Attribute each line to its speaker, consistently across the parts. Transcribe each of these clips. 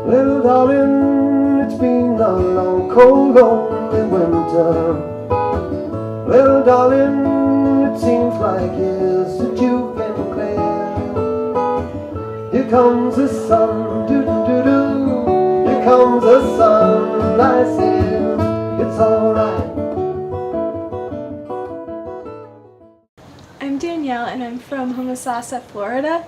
Speaker 1: Little darling, it's been a long, cold, lonely winter. Little darling, it seems like years that you've been clear. Here comes the sun, doo-doo-doo-doo. Here comes the sun, I say it's alright.
Speaker 2: I'm Danielle and I'm from Homosassa, Florida.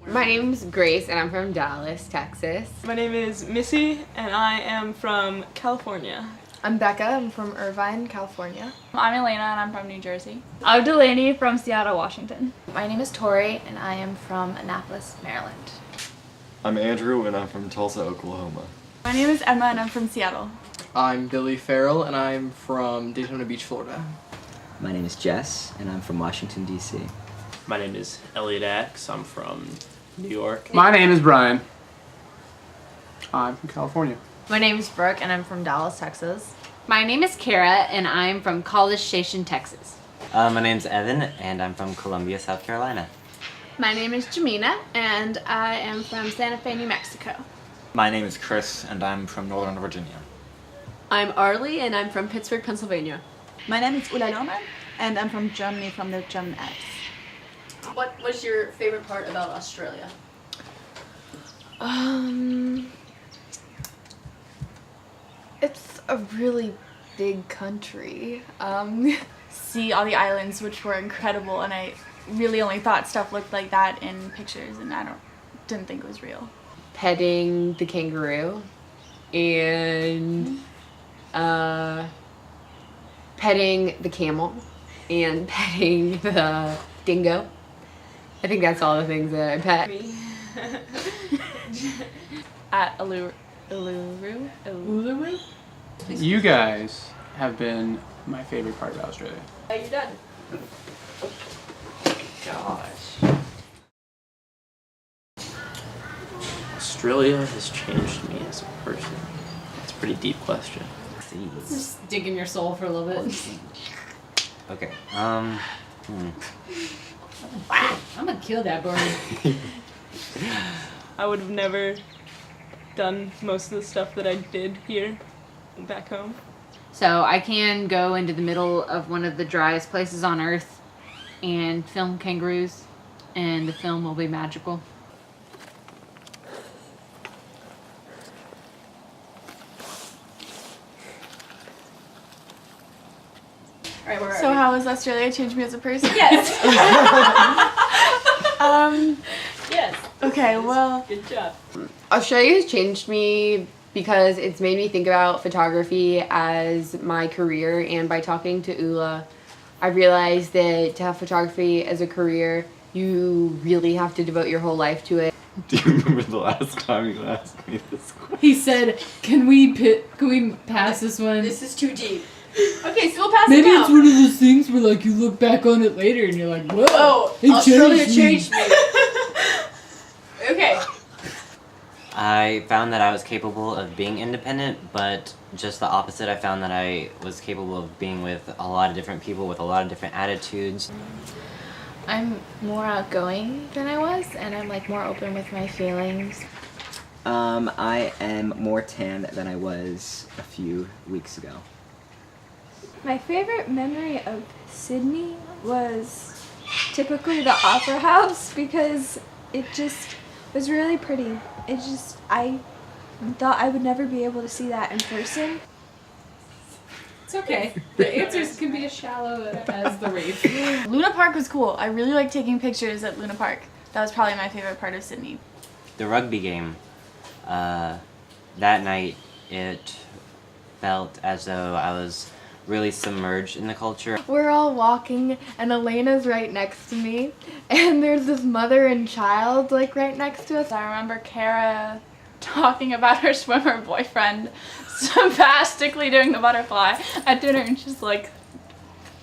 Speaker 3: My name's Grace and I'm from Dallas, Texas.
Speaker 4: My name is Missy and I am from California.
Speaker 5: I'm Becca, I'm from Irvine, California.
Speaker 6: I'm Elena and I'm from New Jersey.
Speaker 7: I'm Delaney from Seattle, Washington.
Speaker 8: My name is Tori and I am from Annapolis, Maryland.
Speaker 9: I'm Andrew and I'm from Tulsa, Oklahoma.
Speaker 6: My name is Emma and I'm from Seattle.
Speaker 10: I'm Billy Farrell and I'm from Daytona Beach, Florida.
Speaker 11: My name is Jess and I'm from Washington, D.C.
Speaker 12: My name is Elliot Axe. I'm from New York.
Speaker 13: My name is Brian. I'm from California.
Speaker 5: My name is Brooke and I'm from Dallas, Texas.
Speaker 3: My name is Kara and I'm from College Station, Texas.
Speaker 11: My name's Evan and I'm from Columbia, South Carolina.
Speaker 14: My name is Jamina and I am from Santa Fe, New Mexico.
Speaker 15: My name is Chris and I'm from Northern Virginia.
Speaker 16: I'm Arlie and I'm from Pittsburgh, Pennsylvania.
Speaker 17: My name is Ulla Lohmann and I'm from Germany, from the German Alps.
Speaker 16: What was your favorite part about Australia?
Speaker 5: It's a really big country.
Speaker 6: See all the islands, which were incredible, and I really only thought stuff looked like that in pictures, and didn't think it was real.
Speaker 3: Petting the kangaroo and petting the camel and petting the dingo. I think that's all the things that I pet.
Speaker 6: At Uluru.
Speaker 13: You guys have been my favorite part of Australia.
Speaker 16: You're done.
Speaker 12: Gosh. Australia has changed me as a person. That's a pretty deep question.
Speaker 16: Just dig in your soul for a little bit.
Speaker 11: Okay,
Speaker 16: I'm gonna kill that bird.
Speaker 4: I would have never done most of the stuff that I did here back home.
Speaker 3: So I can go into the middle of one of the driest places on earth and film kangaroos, and the film will be magical.
Speaker 6: Alright, so how has Australia changed me as a person?
Speaker 16: Yes.
Speaker 6: Yes. Okay, well.
Speaker 4: Good job.
Speaker 3: Australia has changed me because it's made me think about photography as my career, and by talking to Ula, I realized that to have photography as a career, you really have to devote your whole life to it.
Speaker 9: Do you remember the last time you asked me this question?
Speaker 16: He said, can we pass this one?
Speaker 14: This is too deep.
Speaker 16: Okay, so we'll pass
Speaker 17: Maybe
Speaker 16: it down.
Speaker 17: it's one of those things where like you look back on it later and you're like, whoa,
Speaker 16: Australia changed me. Okay.
Speaker 11: I found that I was capable of being independent, but just the opposite. I found that I was capable of being with a lot of different people with a lot of different attitudes.
Speaker 8: I'm more outgoing than I was, and I'm like more open with my feelings.
Speaker 11: I am more tan than I was a few weeks ago.
Speaker 2: My favorite memory of Sydney was typically the Opera House because it just was really pretty. I thought I would never be able to see that in person.
Speaker 16: It's okay. The answers can be as shallow as the reef.
Speaker 6: Luna Park was cool. I really liked taking pictures at Luna Park. That was probably my favorite part of Sydney.
Speaker 11: The rugby game, that night it felt as though I was really submerged in the culture.
Speaker 5: We're all walking and Elena's right next to me and there's this mother and child like right next to us.
Speaker 6: I remember Kara talking about her swimmer boyfriend spastically doing the butterfly at dinner, and she's like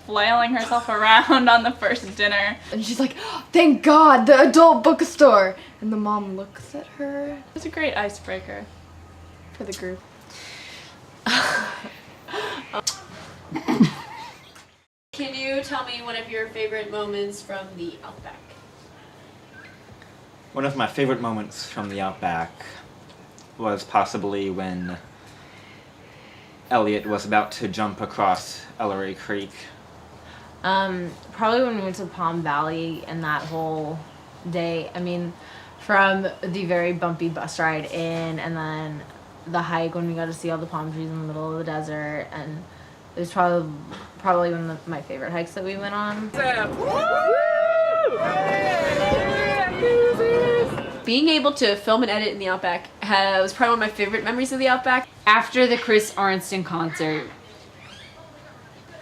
Speaker 6: flailing herself around on the first dinner.
Speaker 5: And she's like, thank God, the adult bookstore. And the mom looks at her.
Speaker 6: It's a great icebreaker for the group.
Speaker 14: Can you tell me one of your favorite moments from the Outback?
Speaker 15: One of my favorite moments from the Outback was possibly when Elliot was about to jump across Ellery Creek.
Speaker 3: Probably when we went to Palm Valley and that whole day. I mean, from the very bumpy bus ride in and then the hike when we got to see all the palm trees in the middle of the desert, and it was probably one of my favorite hikes that we went on.
Speaker 14: Being able to film and edit in the Outback was probably one of my favorite memories of the Outback.
Speaker 18: After the Chris Arnston concert,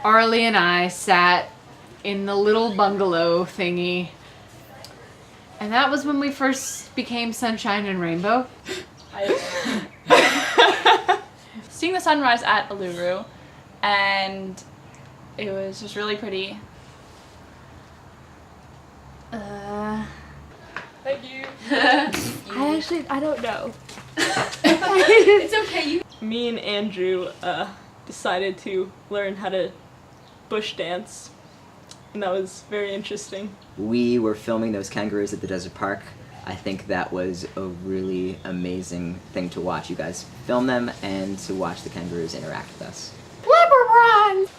Speaker 18: Arlie and I sat in the little bungalow thingy, and that was when we first became Sunshine and Rainbow.
Speaker 6: Seeing the sunrise at Uluru, and it was just really pretty. Thank you.
Speaker 2: I don't know.
Speaker 14: It's okay.
Speaker 4: Me and Andrew decided to learn how to bush dance, and that was very interesting.
Speaker 19: We were filming those kangaroos at the desert park. I think that was a really amazing thing to watch. You guys film them and to watch the kangaroos interact with us.
Speaker 18: Leopard prawns!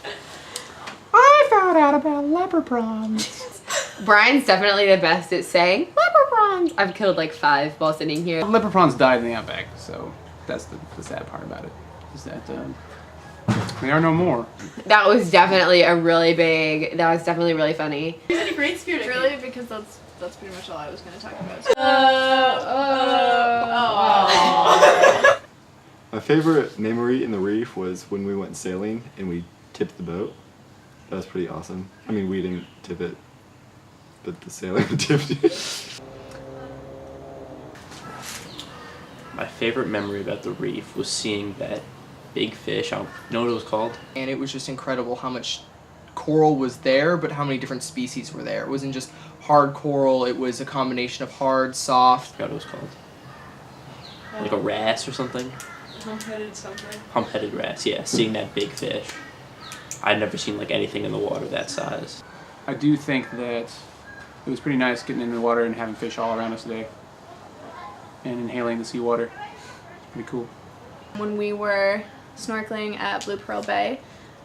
Speaker 18: I found out about leopard prawns.
Speaker 3: Brian's definitely the best at saying leopard prawns. I've killed like 5 while sitting here.
Speaker 13: Leopard prawns died in the Outback, so that's the sad part about it. Is that there are no more.
Speaker 3: That was definitely really funny.
Speaker 14: He's in a great spirit.
Speaker 5: Really? Because that's pretty much all I was going to talk about.
Speaker 9: My favorite memory in the reef was when we went sailing and we tipped the boat. That was pretty awesome. I mean, we didn't tip it, but the sailor tipped it.
Speaker 12: My favorite memory about the reef was seeing that big fish. I don't know what it was called.
Speaker 10: And it was just incredible how much coral was there, but how many different species were there. It wasn't just hard coral, it was a combination of hard, soft.
Speaker 12: I forgot what it was called. Like a wrasse or something?
Speaker 14: Hump-headed something.
Speaker 12: Hump-headed wrasse, yeah. Seeing that big fish. I'd never seen like anything in the water that size.
Speaker 13: I do think that it was pretty nice getting into the water and having fish all around us today. And inhaling the seawater. Pretty cool.
Speaker 6: When we were snorkeling at Blue Pearl Bay,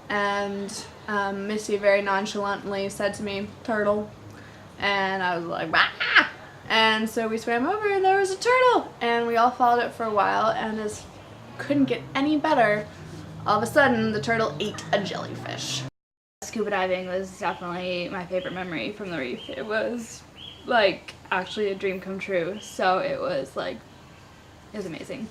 Speaker 6: and Missy very nonchalantly said to me, "Turtle," and I was like, "Bah!" And so we swam over and there was a turtle, and we all followed it for a while, and this couldn't get any better. All of a sudden, the turtle ate a jellyfish.
Speaker 7: Scuba diving was definitely my favorite memory from the reef. It was like actually a dream come true, so it was amazing.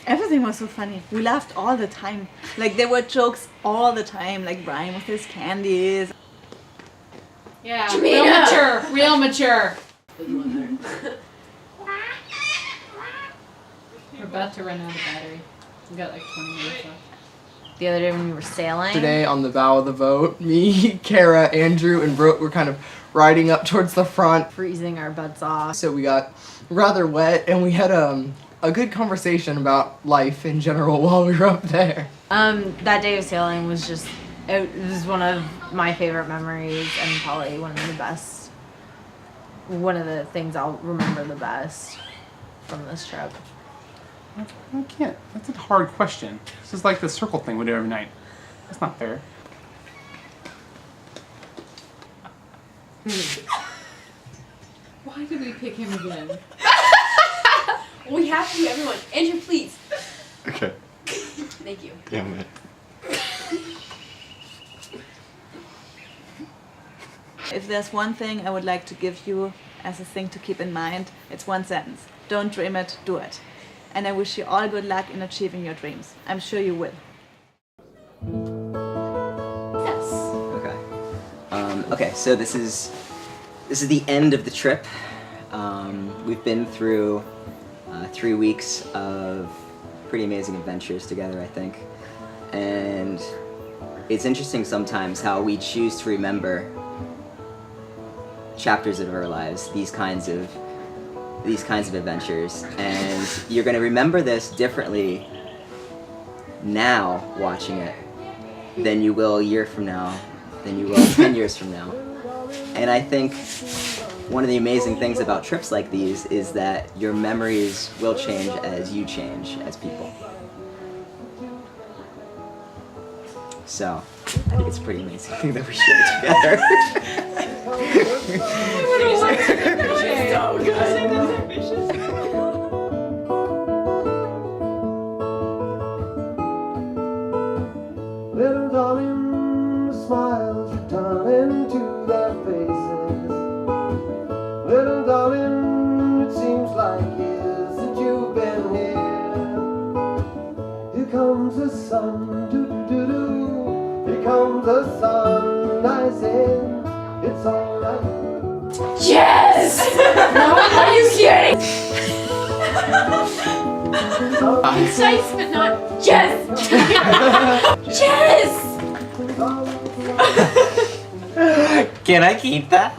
Speaker 17: Everything was so funny. We laughed all the time. Like, there were jokes all the time, like Brian with his candies.
Speaker 18: Yeah,
Speaker 14: Jamina!
Speaker 18: real mature. We're about to run out of battery. We got like 20 minutes left.
Speaker 3: The other day when we were sailing.
Speaker 10: Today on the bow of the boat, me, Kara, Andrew, and Brooke were kind of riding up towards the front.
Speaker 3: Freezing our butts off.
Speaker 10: So we got rather wet, and we had a good conversation about life in general while we were up there.
Speaker 3: That day of sailing was just, it was one of my favorite memories and probably one of the things I'll remember the best from this trip.
Speaker 13: I can't. That's a hard question. This is like the circle thing we do every night. That's not fair.
Speaker 18: Why did we pick him again?
Speaker 14: We have to, everyone. Andrew, please.
Speaker 9: Okay.
Speaker 14: Thank you.
Speaker 9: Damn it.
Speaker 17: If there's one thing I would like to give you as a thing to keep in mind, it's one sentence. Don't dream it, do it. And I wish you all good luck in achieving your dreams. I'm sure you will.
Speaker 19: Okay, so this is the end of the trip. We've been through 3 weeks of pretty amazing adventures together, I think. And it's interesting sometimes how we choose to remember chapters of our lives, these kinds of adventures. And you're going to remember this differently now watching it than you will a year from now, than you will 10 years from now. And I think one of the amazing things about trips like these is that your memories will change as you change as people. So, I think it's a pretty amazing thing that we share together.
Speaker 1: Little darling, the smiles returning to their faces. Little darling, it seems like years that you've been here. Here comes the sun, doo-doo-doo-doo. Here comes the sun, I said, it's alright.
Speaker 7: Yes! Are you kidding?
Speaker 16: Concise, but not yes!
Speaker 7: Yes!
Speaker 11: Can I keep that?